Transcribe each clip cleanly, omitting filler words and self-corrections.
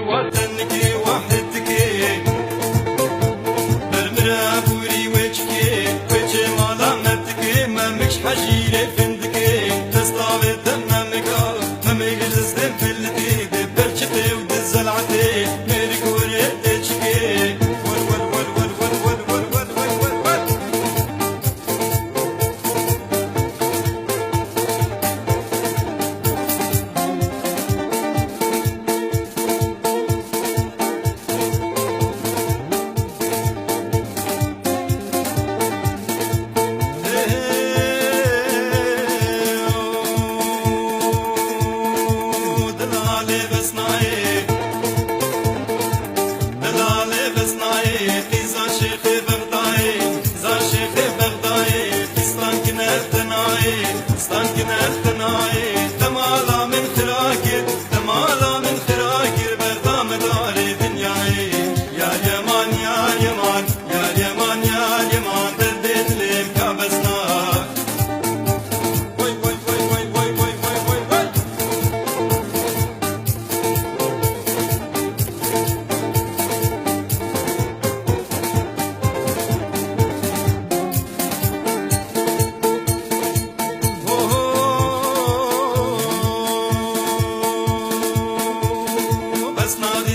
وطنك وحدتك مرمرة بوري وجهك وجمال مدك ما مش حجيرة فندك تستعبد دمك همك جزدم في الدي ببرشتي ودزلعتي ميرك وريتشك ور ور ور ور ور ور ور ور ور ور ور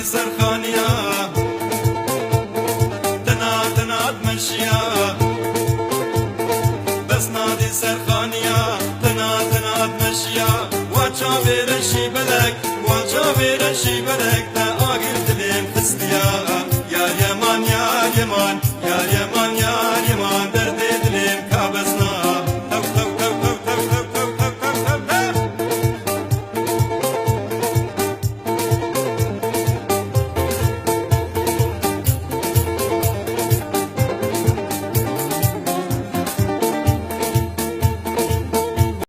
سرخانية تناد مشيا بس نادي سرخانية تناد مشيا وجا بيرشي بلك تا آغر دلين خستيا